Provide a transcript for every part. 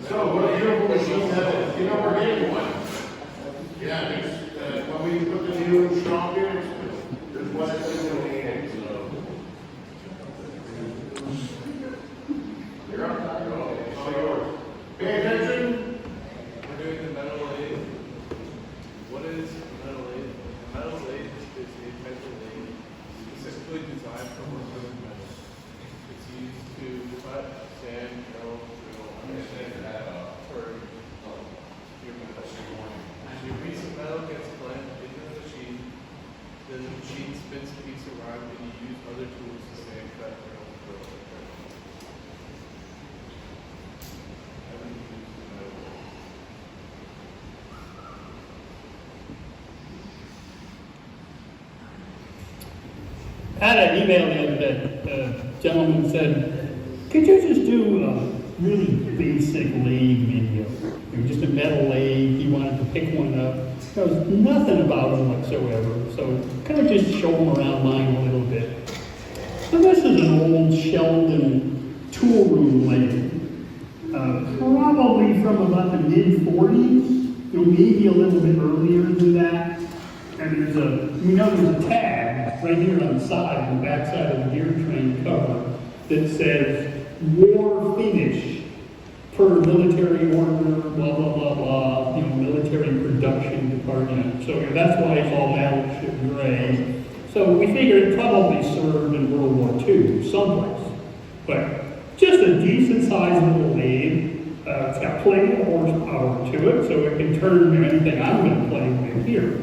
So, what beautiful machine that is. You know, we're getting one. Yeah, it's, when we put the new strong in, there's one that's in the hand, so. You're up. It's all yours. Pay attention. We're doing the metal lathe. What is a metal lathe? A metal lathe is a type of lathe specifically designed for working with metal. It's used to cut, sand, drill, for your metal. Your piece of metal gets blended into the machine, then the machine spins the piece around and you use other tools to sand, cut, drill, etc. I had an email the other day. A gentleman said, could you just do a really basic lathe video? Just a metal lathe, he wanted to pick one up. There was nothing about them whatsoever, so kind of just show him around mine a little bit. So this is an old Sheldon tool room lathe, probably from about the mid-40s, maybe a little bit earlier than that. And there's a tag right here on the side, on the back side of the gear train cover, that says war finish per military order, blah, blah, blah, blah, military production department. So that's why it's all battleship gray. So we figured it probably served in World War II someplace. But just a decent sized little lathe. It's got plenty of horsepower to it, so it can turn anything I'm going to play with here.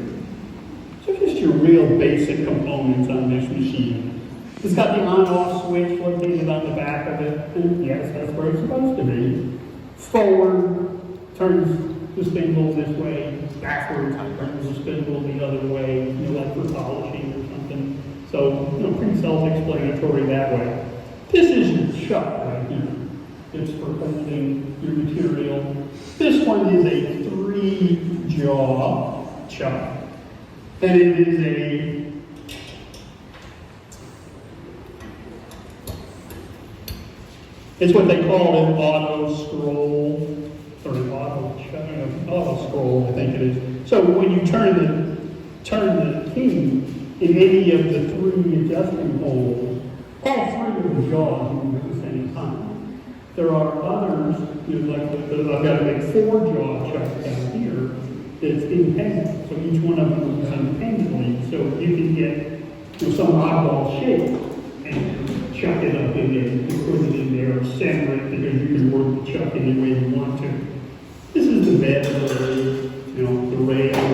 So just your real basic components on this machine. It's got the on-off switch located on the back of it. And yes, that's where it's supposed to be. Forward turns the spindle this way. Backwards turns the spindle the other way, like for polishing or something. So, pretty self-explanatory that way. This is your chuck right here. It's for holding your material. This one is a 3-jaw chuck. And it is it's what they call an auto scroll, or an auto scroll, I think it is. So when you turn the key in any of the 3 adjustment holes, all 3 of the jaws move at the same time. There are others, I've got a big 4-jaw chuck down here that's independent. So each one of them moves independently. So you can get some oddball shape and chuck it up in there, you put it in there, or center it, because you can work the chuck any way you want to. This is the bed of the lathe, the rail.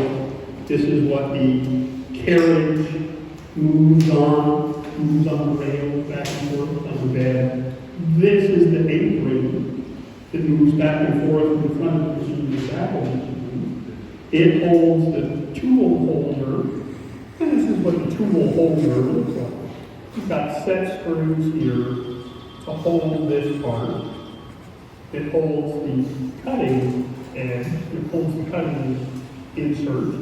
This is what the carriage moves on the rail back and forth on the bed. This is the apron that moves back and forth in front of the machine and the back of the machine. It holds the tool holder, and this is what the tool holder looks like. You've got set screws here to hold this part. It holds the cutting edge, it holds the cutting insert.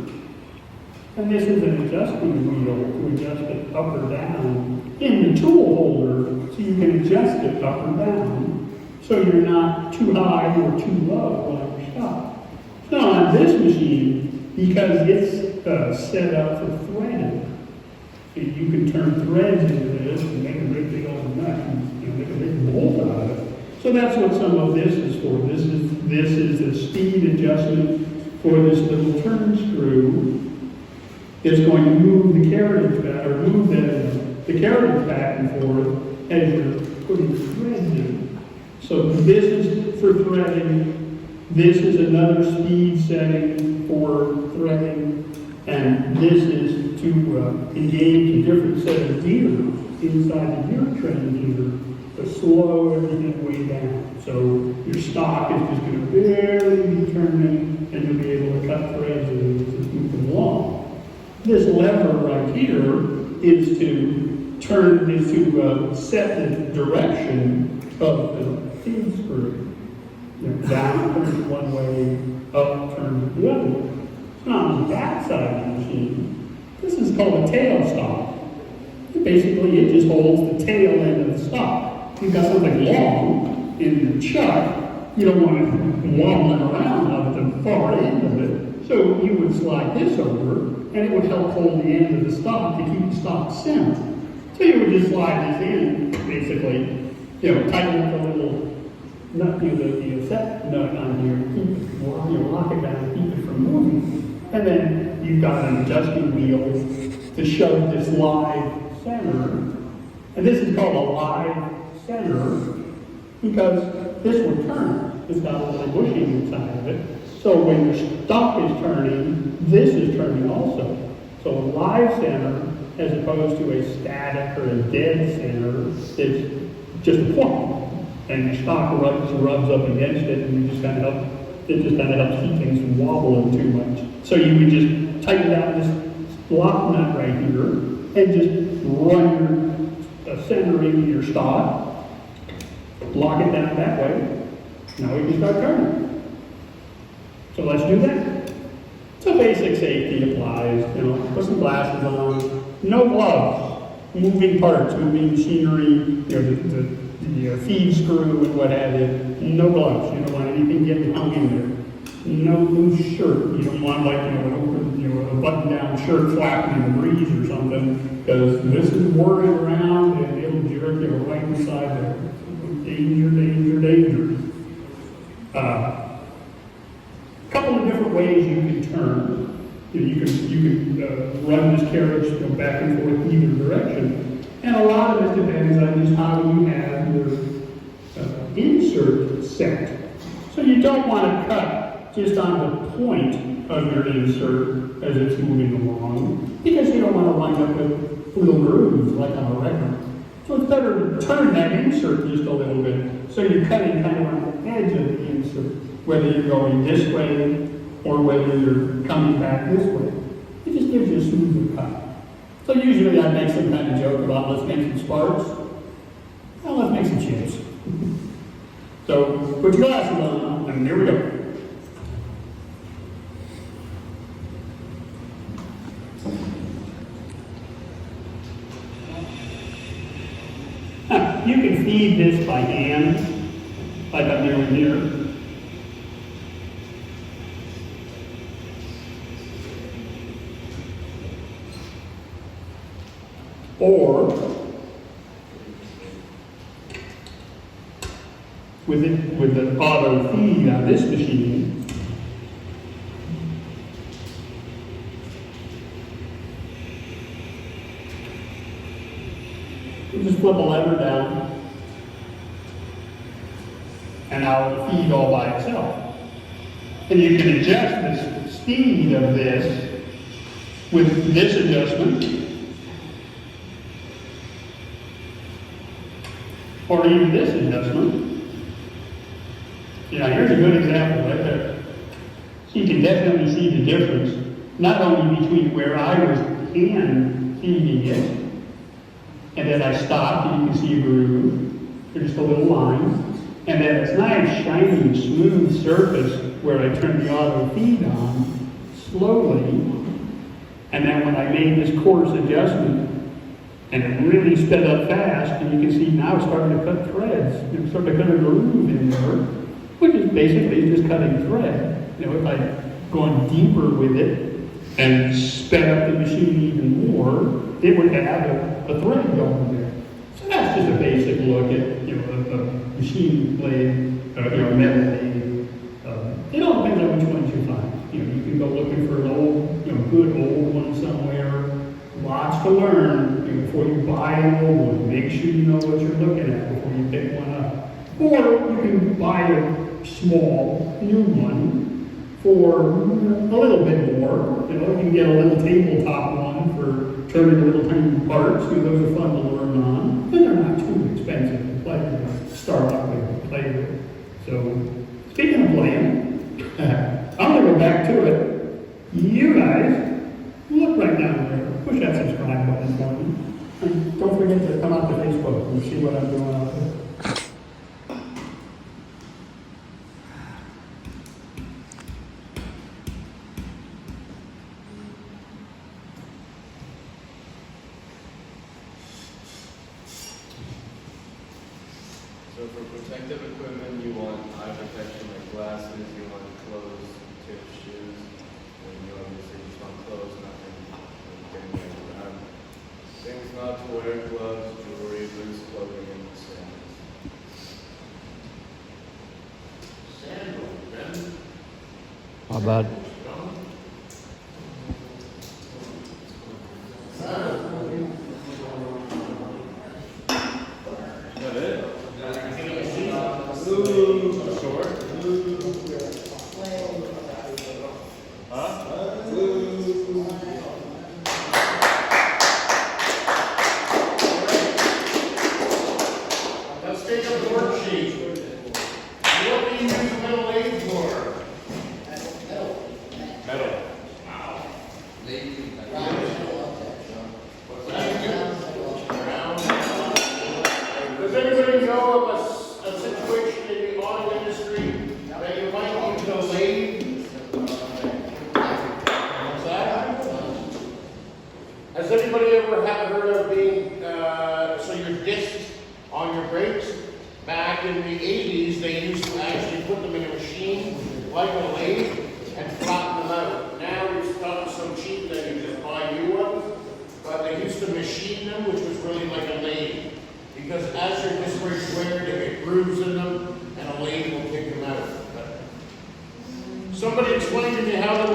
And this is an adjusting wheel to adjust it up or down in the tool holder, so you can adjust it up or down, so you're not too high or too low on your stop. Now on this machine, because it's set up for threading, you can turn threads into this and make a big old nut and make a big bolt out of it. So that's what some of this is for. This is a speed adjustment for this little turn screw. It's going to move the carriage back, or move the carriage back and forth as you're putting the threads in. So this is for threading. This is another speed setting for threading. And this is to engage a different set of gears inside the gear train gear to slow everything way down. So your stock is just going to barely be turning, and you'll be able to cut threads and just move them along. This lever right here is to set the direction of the feed screw. Down turns one way, up turns the other way. So on the back side of the machine, this is called a tail stock. Basically, it just holds the tail end of the stock. You've got something long, in the chuck, you don't want it wobbling around out at the far end of it. So you would slide this over, and it would help hold the end of the stock to keep the stock centered. So you would just slide this in, basically, tighten up the little nut, the set nut on here, keep it, lock it down and keep it from moving. And then you've got an adjusting wheel to shove this live center. And this is called a live center because this will turn. It's got a little bushing inside of it. So when your stock is turning, this is turning also. So a live center, as opposed to a static or a dead center, is just a point. And your stock rubs up against it, and it just kind of helps keep things from wobbling too much. So you would just tighten down this lock nut right here, and just run your center into your stock, lock it down that way. Now we can start turning. So let's do that. So basic safety applies. Put some glasses on, no gloves, moving parts, moving machinery, the feed screw and what have you. No gloves. You don't want anything getting hung in there. No loose shirt. You don't want a button-down shirt flapping in the breeze or something, because this is whirring around and it'll jerk you right inside there. Danger, danger, danger. A couple of different ways you can turn. You can run this carriage back and forth either direction, and a lot of it depends on just how you have your insert set. So you don't want to cut just on the point of your insert as it's moving along, because you don't want to wind up with little grooves like on a record. So it's better to turn that insert just a little bit, so you're cutting kind of on the edge of the insert, whether you're going this way or whether you're coming back this way. It just gives you a smoother cut. So usually I make some kind of joke about, let's make some sparks. Well, let's make some chips. So put your glasses on, and here we go. Now, you can feed this by hand, like I'm doing here. Or with the auto feed on this machine, you just flip a lever down, and now it'll feed all by itself. And you can adjust the speed of this with this adjustment, or even this adjustment. Here's a good example right there. So you can definitely see the difference, not only between where I was hand feeding it, and then I stopped, and you can see a groove, or just a little line, and then this nice, shiny, smooth surface where I turned the auto feed on slowly, and then when I made this coarse adjustment, and it really sped up fast, and you can see now it's starting to cut threads. It's starting to cut a groove in there, which is basically just cutting thread. If I'd gone deeper with it and sped up the machine even more, it would have a thread going there. So that's just a basic look at a machine blade, metal blade. It all depends on which ones you find. You can go looking for an old, good old one somewhere. Lots to learn before you buy an old one. Make sure you know what you're looking at before you pick one up. Or you can buy a small, new one for a little bit more. You can get a little tabletop one for turning little tiny parts. Those are fun to learn on. And they're not too expensive to play with, start off with and play with. So, speaking of playing, I'm going to go back to it. You guys, look right down there. Push that subscribe button for me. And don't forget to come out to Facebook and see what I'm doing out there. So for protective equipment, you want eye protection like glasses, you want clothes, tip, shoes, and you obviously just want clothes, nothing getting around. Things not to wear, gloves, jewelry, loose clothing, and sandals. Sandals, Ben? How bad? Is that it? Short? Let's take a worksheet. What do you use metal lathe for? Metal. What's that? Round. Does anybody know of a situation in the auto industry that you might use a lathe? What's that? Has anybody ever heard of being, so your discs on your brakes? Back in the 80s, they used to actually put them in a machine like a lathe and flatten them out. Now it's gotten so cheap that you just buy new ones, but they used to machine them, which was really like a lathe. Because as your disc brakes wear, they get grooves in them, and a lathe will kick them out. Somebody explain to me how the